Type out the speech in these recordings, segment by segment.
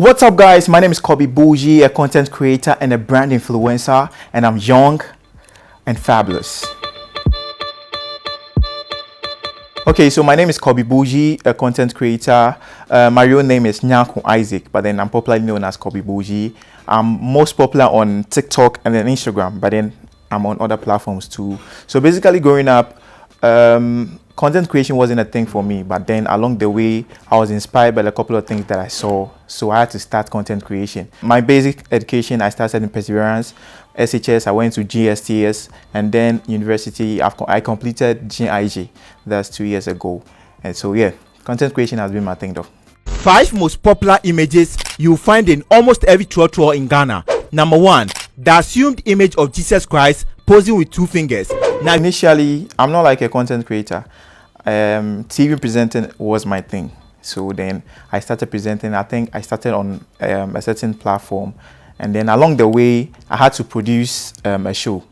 What's up, guys? My name is Kobi Boujee, a content creator and a brand influencer, and I'm young and fabulous. Okay, so my name is Kobi Boujee, a content creator. My real name is Nyanko Isaac, but then I'm popularly known as Kobi Boujee. I'm most popular on TikTok and then Instagram, but then I'm on other platforms too. So basically, growing up, content creation wasn't a thing for me, but then along the way, I was inspired by a couple of things that I saw, so I had to start content creation. My basic education, I started in Perseverance, SHS, I went to GSTS, and then university, I completed GIG. That's 2 years ago. And so yeah, content creation has been my thing though. 5 most popular images you'll find in almost every church in Ghana. Number 1, the assumed image of Jesus Christ posing with 2 fingers. Now, initially, I'm not like a content creator. TV presenting was my thing. So then I started presenting. I think I started on a certain platform. And then along the way, I had to produce a show.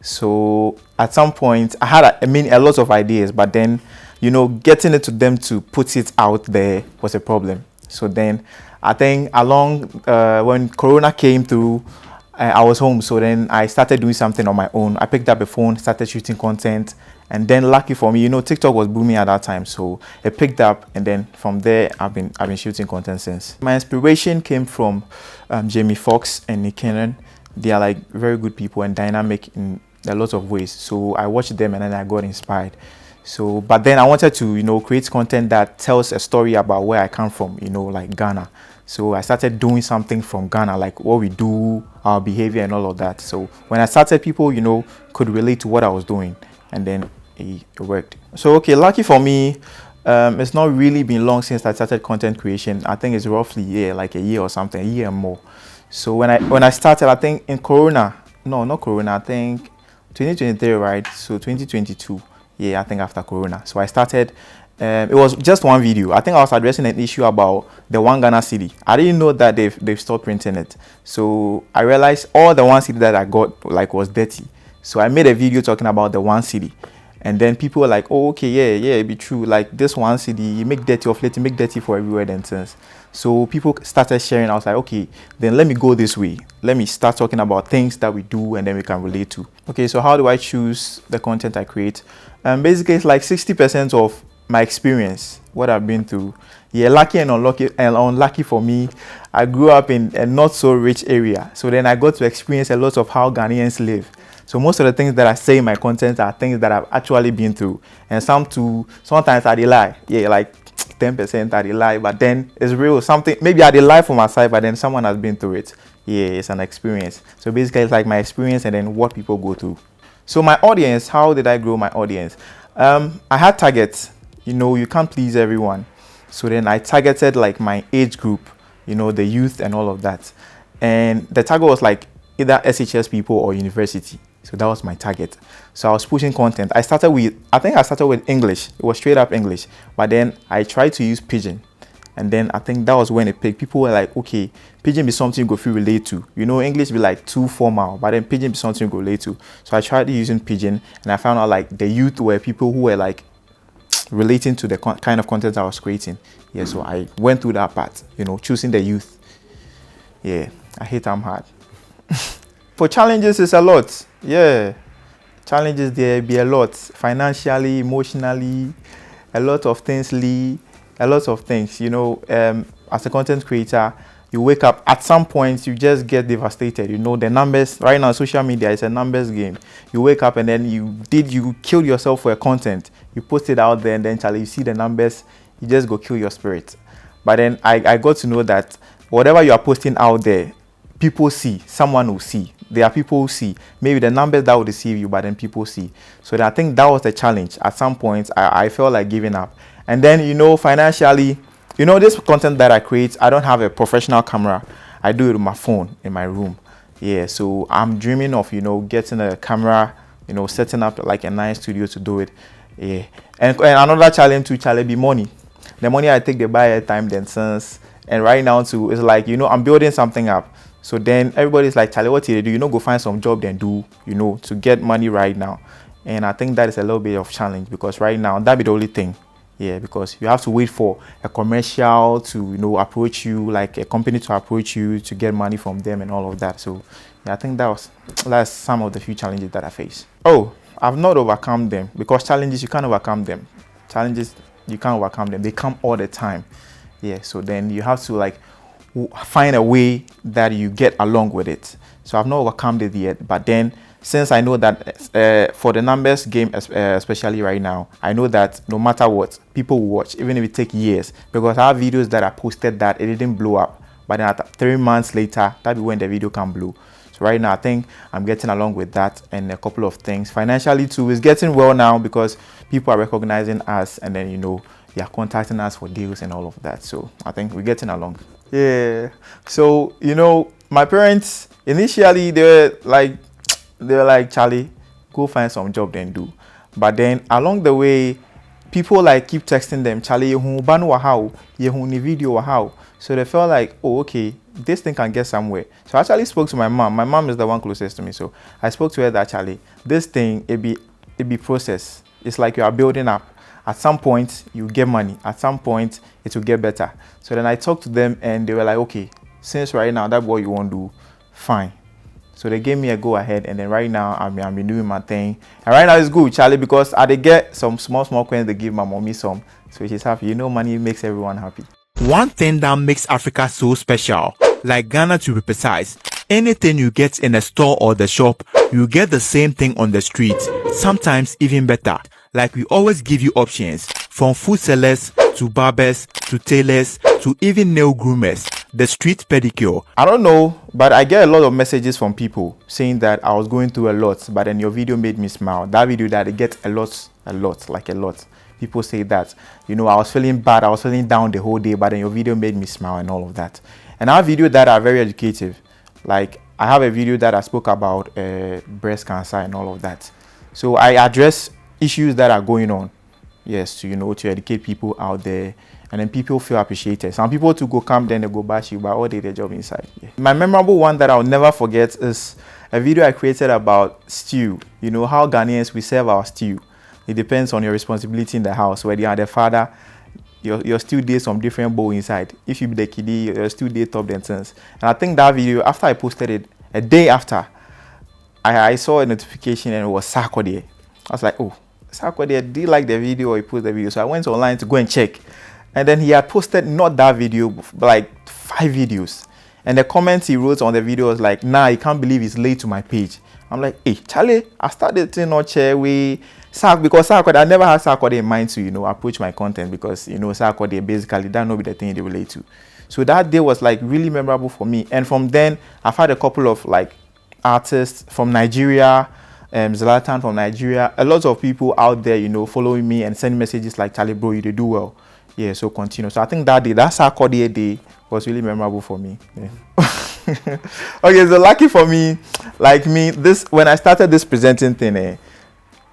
So at some point, I had, a lot of ideas. But then, getting it to them to put it out there was a problem. So then I think when Corona came through, I was home, so then I started doing something on my own. I picked up a phone, started shooting content, and then lucky for me, TikTok was booming at that time, so it picked up, and then from there, I've been shooting content since. My inspiration came from Jamie Foxx and Nick Cannon. They are like very good people and dynamic in a lot of ways. So I watched them and then I got inspired. So, but then I wanted to, create content that tells a story about where I come from, like Ghana. So I started doing something from Ghana, like what we do, our behavior and all of that. So when I started, people, could relate to what I was doing, and then it worked. So, okay, lucky for me, it's not really been long since I started content creation. I think it's roughly like a year or something, a year and more. So when I started, I think in Corona, no, not Corona, I think 2023, right? So 2022, yeah, I think after Corona. So I started. It was just one video. I think I was addressing an issue about the one Ghana city. I didn't know that they've stopped printing it. So I realized all the one city that I got was dirty. So I made a video talking about the one city. And then people were like, oh, okay, yeah, it'd be true. Like this one city, you make dirty of late, you make dirty for everywhere then since. So people started sharing. I was like, okay, then let me go this way. Let me start talking about things that we do and then we can relate to. Okay, so how do I choose the content I create? Basically, it's like 60% of my experience, what I've been through. Yeah, lucky and unlucky for me, I grew up in a not so rich area. So then I got to experience a lot of how Ghanaians live. So most of the things that I say in my content are things that I've actually been through. And sometimes I lie. Yeah, like 10% I lie, but then it's real. Something, maybe I lie for my side, but then someone has been through it. Yeah, it's an experience. So basically it's like my experience and then what people go through. So my audience, how did I grow my audience? I had targets. You can't please everyone. So then I targeted like my age group, the youth and all of that. And the target was like either SHS people or university. So that was my target. So I was pushing content. I started with English. It was straight up English. But then I tried to use Pidgin. And then I think that was when it picked. People were like, okay, Pidgin be something you go feel relate to. English be like too formal, but then Pidgin be something you go relate to. So I tried using Pidgin and I found out like the youth were people who were like relating to the kind of content I was creating. Yeah, so I went through that part, choosing the youth. Yeah, I hate I'm hard. For challenges, it's a lot. Yeah, challenges there be a lot. Financially, emotionally, a lot of things, a lot of things. As a content creator, you wake up, at some point, you just get devastated. The numbers, right now, social media is a numbers game. You wake up and then you kill yourself for a content. You post it out there and then you see the numbers, you just go kill your spirit. But then I got to know that whatever you are posting out there, people see, someone will see. There are people who see. Maybe the numbers that will deceive you, but then people see. So I think that was the challenge. At some point, I felt like giving up. And then, financially, this content that I create, I don't have a professional camera. I do it with my phone in my room. Yeah, so I'm dreaming of, getting a camera, setting up like a nice studio to do it. Yeah. And another challenge be money. The money I take, they buy airtime, then since. And right now too, it's like, I'm building something up. So then everybody's like, Charlie, what do you do? Go find some job then do, to get money right now. And I think that is a little bit of challenge because right now, that be the only thing. Yeah, because you have to wait for a commercial to, you know, approach you, like a company to approach you to get money from them and all of that. So yeah, I think that's some of the few challenges that I face. Oh, I've not overcome them, because challenges, you can't overcome them. Challenges, you can't overcome them. They come all the time. Yeah, so then you have to like find a way that you get along with it. So I've not overcome it yet, but then since I know that for the numbers game, especially right now, I know that no matter what, people will watch, even if it takes years, because I have videos that I posted that it didn't blow up, but then 3 months later, that'll be when the video can blow. So right now, I think I'm getting along with that, and a couple of things financially too is getting well now, because people are recognizing us, and then, you know, they are contacting us for deals and all of that. So I think we're getting along. Yeah. So, you know, my parents initially they were like, Charlie, go find some job then do. But then along the way, people like keep texting them, Charlie, you banu wa how, you ni video wa how. So they felt like, oh, okay, this thing can get somewhere. So I actually spoke to my mom. My mom is the one closest to me. So I spoke to her that, Charlie, this thing, it be process. It's like you are building up. At some point, you get money. At some point, it will get better. So then I talked to them, and they were like, okay, since right now that's what you want to do, fine. So they gave me a go ahead, and then right now I'm doing my thing. And right now it's good, Charlie, because I did get some small coins. They give my mommy some, so she's happy. You know, money makes everyone happy. One thing that makes Africa so special, like Ghana to be precise, anything you get in a store or the shop, you get the same thing on the street, sometimes even better. Like we always give you options, from food sellers to barbers to tailors to even nail groomers, the street pedicure. I don't know, but I get a lot of messages from people saying that I was going through a lot, but then your video made me smile. That video that it gets a lot. People say that, you know, I was feeling bad, I was feeling down the whole day, but then your video made me smile and all of that. And I have videos that are very educative. Like I have a video that I spoke about breast cancer and all of that. So I address issues that are going on, yes, to, you know, to educate people out there, and then people feel appreciated. Some people to go come, then they go bash you, but all day their job inside. Yeah. My memorable one that I'll never forget is a video I created about stew. You know how Ghanaians we serve our stew. It depends on your responsibility in the house. Whether you are the father, your stew day some different bowl inside. If you be the kiddie, your stew day top than things. And I think that video, after I posted it, a day after, I saw a notification, and it was Sako there. I was like, oh, Sako there, did you like the video, or he posted the video? So I went online to go and check. And then he had posted not that video, but like 5 videos. And the comments he wrote on the video was like, nah, I can't believe it's late to my page. I'm like, hey, Charlie, I started to not share with Sako, because Sako, I never had Sako in mind to, you know, approach my content, because, you know, Sako, basically, that not be the thing they relate to. So that day was like really memorable for me. And from then, I've had a couple of like artists from Nigeria, Zlatan from Nigeria, a lot of people out there, you know, following me and sending messages like, Charlie, bro, you did do well. Yeah, so continue. So I think that day, that Saturday day was really memorable for me. Yeah. Okay, so lucky for me, like me, this when I started this presenting thing,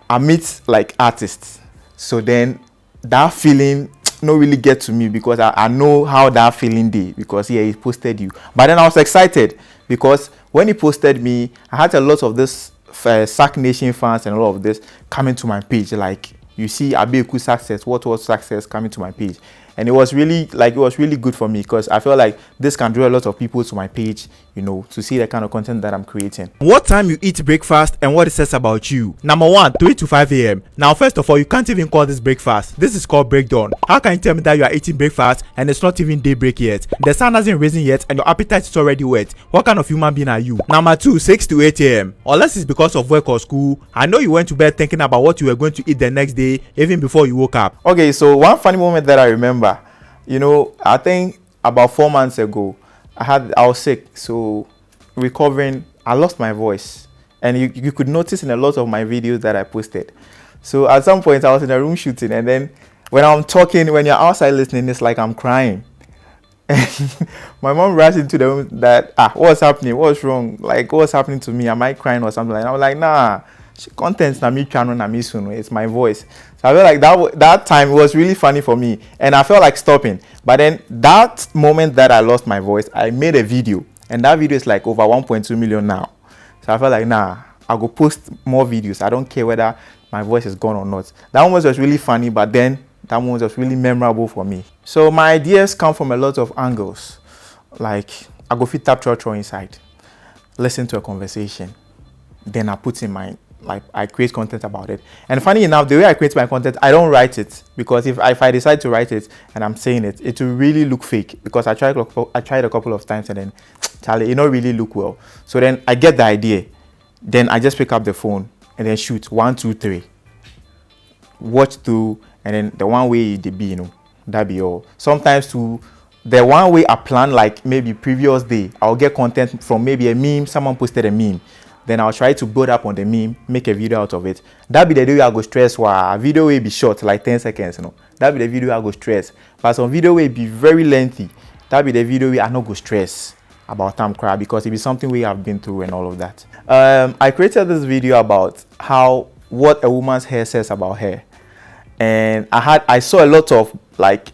I meet like artists. So then that feeling not really get to me, because I know how that feeling day, because yeah, he posted you. But then I was excited, because when he posted me, I had a lot of this Sack Nation fans and all of this coming to my page, like, you see Abeku success, what was success, coming to my page. And it was really good for me, because I felt like this can draw a lot of people to my page, you know, to see the kind of content that I'm creating. What time you eat breakfast and what it says about you. Number 1, 3 to 5 a.m. Now, first of all, you can't even call this breakfast. This is called breakdown. How can you tell me that you are eating breakfast and it's not even daybreak yet? The sun hasn't risen yet and your appetite is already wet. What kind of human being are you? Number 2, 6 to 8 a.m. Unless it's because of work or school. I know you went to bed thinking about what you were going to eat the next day, even before you woke up. Okay, so one funny moment that I remember, you know, I think about 4 months ago, I was sick, so recovering, I lost my voice, and you could notice in a lot of my videos that I posted. So at some point I was in a room shooting, and then when I'm talking, when you're outside listening, it's like I'm crying. And my mom rushed into the room that, what's happening? What's wrong? Like, what's happening to me? Am I crying or something? And I was like, nah, contents na me channel na me soon. It's my voice. So I felt like that time it was really funny for me, and I felt like stopping. But then that moment that I lost my voice, I made a video, and that video is like over 1.2 million now. So I felt like, nah, I'll go post more videos. I don't care whether my voice is gone or not. That one was really funny, but then That moment was really memorable for me. So my ideas come from a lot of angles. Like I go fit tap trotro inside, listen to a conversation, then I put in my, like I create content about it. And funny enough, the way I create my content, I don't write it, because if I decide to write it and I'm saying it, it will really look fake, because I tried a couple of times and then Charlie, it don't really look well. So then I get the idea, then I just pick up the phone and then shoot 1, 2, 3, watch through, and then the one way they be, that be all. Sometimes to the one way I plan, like maybe previous day, I'll get content from maybe a meme, someone posted a meme. Then I'll try to build up on the meme, make a video out of it. That be the day I go stress. A video will be short, like 10 seconds, That be the video I go stress. But some video will be very lengthy. That be the video where I not go stress about time crowd, because it be something we have been through and all of that. I created this video about what a woman's hair says about hair. And I saw a lot of like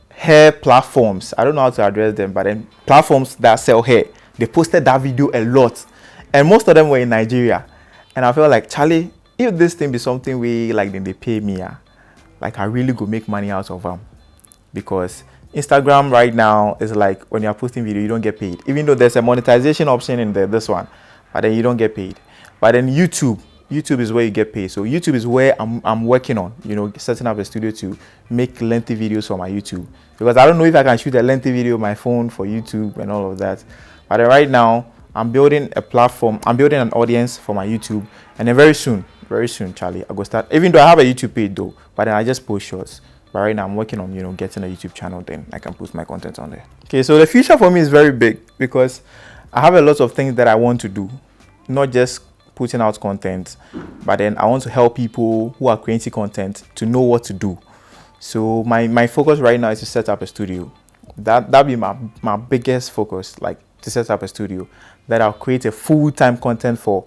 hair platforms. I don't know how to address them, but then platforms that sell hair, they posted that video a lot. And most of them were in Nigeria. And I felt like, Charlie, if this thing be something we like, then they pay me, like I really go make money out of them. Because Instagram right now is like, when you're posting video, you don't get paid. Even though there's a monetization option in this one, but then you don't get paid. But then YouTube is where you get paid. So YouTube is where I'm working on, setting up a studio to make lengthy videos for my YouTube. Because I don't know if I can shoot a lengthy video on my phone for YouTube and all of that. But then right now, I'm building a platform. I'm building an audience for my YouTube. And then very soon, Charlie, I go start. Even though I have a YouTube page though, but then I just post shorts. But right now I'm working on, getting a YouTube channel. Then I can post my content on there. Okay, so the future for me is very big, because I have a lot of things that I want to do. Not just putting out content, but then I want to help people who are creating content to know what to do. So my focus right now is to set up a studio. That'll be my biggest focus, like to set up a studio that I'll create a full-time content for,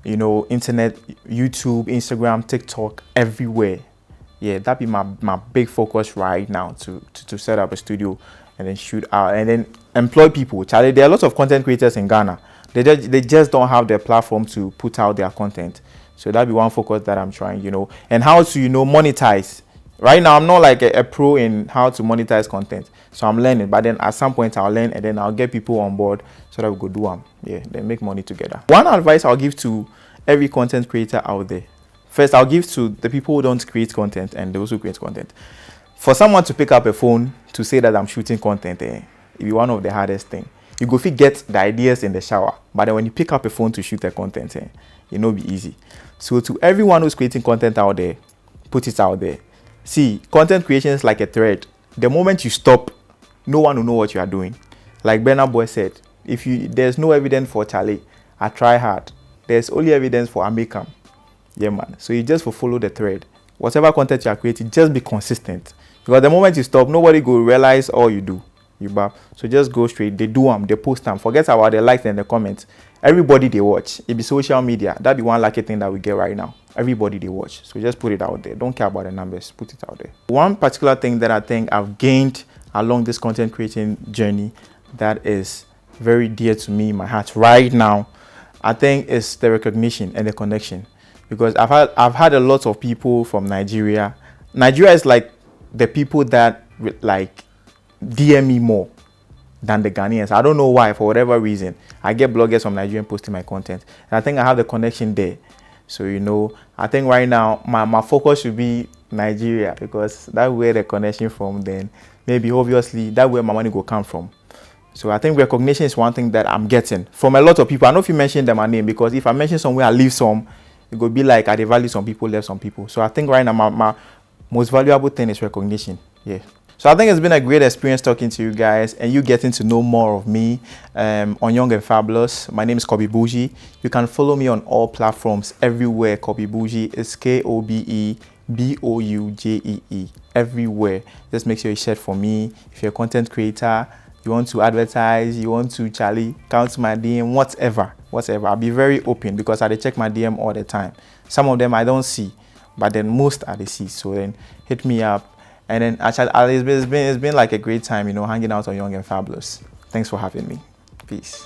internet, YouTube, Instagram, TikTok, everywhere. Yeah, that'd be my big focus right now, to set up a studio and then shoot out and then employ people. Charlie, there are lots of content creators in Ghana. They just don't have their platform to put out their content. So that'd be one focus that I'm trying, and how to, monetize. Right now, I'm not like a pro in how to monetize content. So I'm learning, but then at some point I'll learn and then I'll get people on board so that we go do them. Yeah, then make money together. One advice I'll give to every content creator out there. First, I'll give to the people who don't create content and those who create content. For someone to pick up a phone to say that I'm shooting content, it be one of the hardest things. You go get the ideas in the shower, but then when you pick up a phone to shoot the content, it no be easy. So to everyone who's creating content out there, put it out there. See, content creation is like a thread. The moment you stop, no one will know what you are doing. Like Bernard Boy said, there's no evidence for Charlie, I try hard. There's only evidence for I make 'em. Yeah, man. So you just follow the thread. Whatever content you are creating, just be consistent. Because the moment you stop, nobody will realize all you do. So just go straight. They do them, they post them. Forget about the likes and the comments. Everybody they watch. It be social media. That be one lucky thing that we get right now. Everybody they watch. So just put it out there. Don't care about the numbers. Put it out there. One particular thing that I think I've gained along this content creating journey that is very dear to me, my heart right now, I think is the recognition and the connection. Because I've had a lot of people from Nigeria. Nigeria is like the people that like DM me more than the Ghanaians. I don't know why, for whatever reason. I get bloggers from Nigeria posting my content. And I think I have the connection there. So, I think right now my focus should be Nigeria, because that's where the connection from, then maybe obviously that's where my money will come from. So I think recognition is one thing that I'm getting from a lot of people. I know if you mention them my name, because if I mention somewhere I leave some, it could be like I value some people, left some people. So I think right now my most valuable thing is recognition. Yeah. So I think it's been a great experience talking to you guys and you getting to know more of me on Young and Fabulous. My name is Kobi Boujee. You can follow me on all platforms everywhere. Kobi Boujee is KOBE BOUJEE everywhere. Just make sure you share for me. If you're a content creator, you want to advertise, you want to Charlie, count my DM, whatever. I'll be very open because I check my DM all the time. Some of them I don't see, but then most I see. So then hit me up. And then actually, it's been like a great time, hanging out on Young and Fabulous. Thanks for having me. Peace.